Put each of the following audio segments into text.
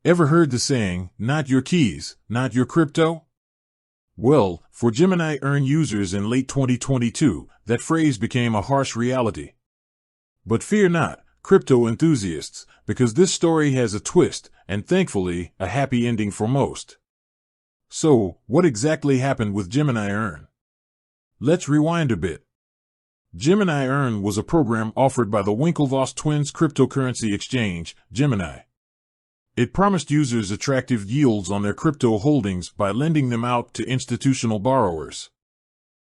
Ever heard the saying, not your keys, not your crypto? Well, for Gemini Earn users in late 2022, that phrase became a harsh reality. But fear not, crypto enthusiasts, because this story has a twist, and thankfully, a happy ending for most. So, what exactly happened with Gemini Earn? Let's rewind a bit. Gemini Earn was a program offered by the Winklevoss twins cryptocurrency exchange, Gemini. It promised users attractive yields on their crypto holdings by lending them out to institutional borrowers.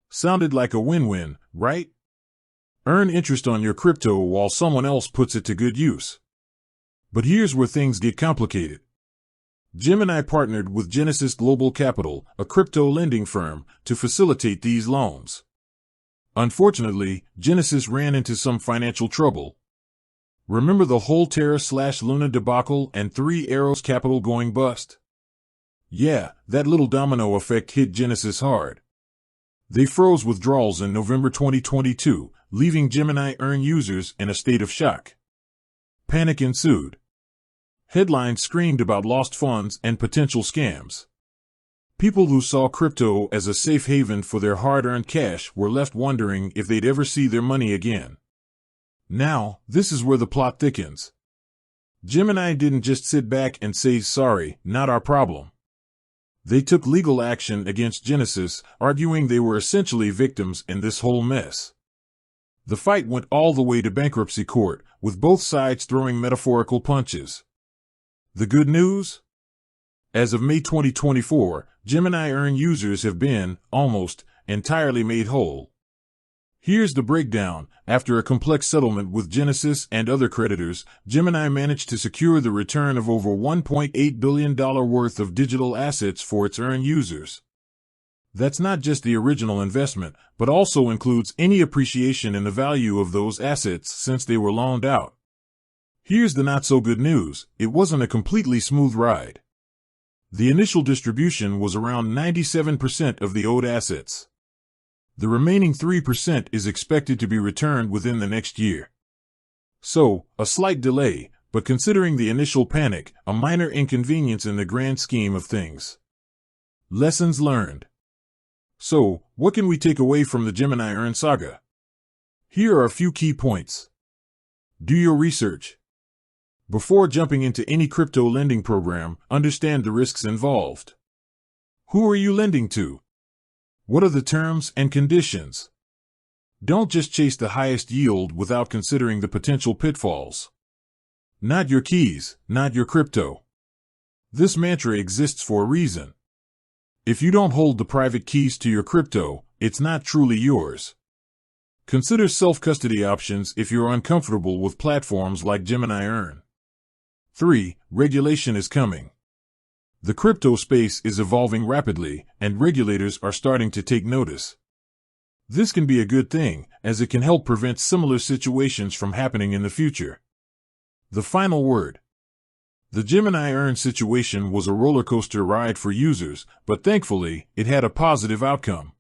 Sounded like a win-win, right? Earn interest on your crypto while someone else puts it to good use. But here's where things get complicated. Gemini partnered with Genesis Global Capital, a crypto lending firm, to facilitate these loans. Unfortunately, Genesis ran into some financial trouble. Remember the whole Terra/Luna debacle and Three Arrows Capital going bust? Yeah, that little domino effect hit Genesis hard. They froze withdrawals in November 2022, leaving Gemini Earn users in a state of shock. Panic ensued. Headlines screamed about lost funds and potential scams. People who saw crypto as a safe haven for their hard-earned cash were left wondering if they'd ever see their money again. Now, this is where the plot thickens. Gemini didn't just sit back and say, sorry, not our problem. They took legal action against Genesis, arguing they were essentially victims in this whole mess. The fight went all the way to bankruptcy court, with both sides throwing metaphorical punches. The good news? As of May 2024, Gemini Earn users have been, almost, entirely made whole. Here's the breakdown. After a complex settlement with Genesis and other creditors, Gemini managed to secure the return of over $1.8 billion worth of digital assets for its Earn users. That's not just the original investment, but also includes any appreciation in the value of those assets since they were loaned out. Here's the not-so-good news. It wasn't a completely smooth ride. The initial distribution was around 97% of the owed assets. The remaining 3% is expected to be returned within the next year. So, a slight delay, but considering the initial panic, a minor inconvenience in the grand scheme of things. Lessons learned. So, what can we take away from the Gemini Earn saga? Here are a few key points. Do your research. Before jumping into any crypto lending program, understand the risks involved. Who are you lending to? What are the terms and conditions? Don't just chase the highest yield without considering the potential pitfalls. Not your keys, not your crypto. This mantra exists for a reason. If you don't hold the private keys to your crypto, it's not truly yours. Consider self-custody options if you're uncomfortable with platforms like Gemini Earn. 3. Regulation is coming. The crypto space is evolving rapidly, and regulators are starting to take notice. This can be a good thing, as it can help prevent similar situations from happening in the future. The final word. The Gemini Earn situation was a roller coaster ride for users, but thankfully, it had a positive outcome.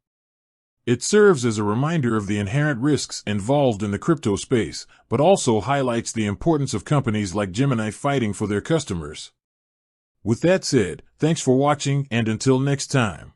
It serves as a reminder of the inherent risks involved in the crypto space, but also highlights the importance of companies like Gemini fighting for their customers. With that said, thanks for watching, and until next time.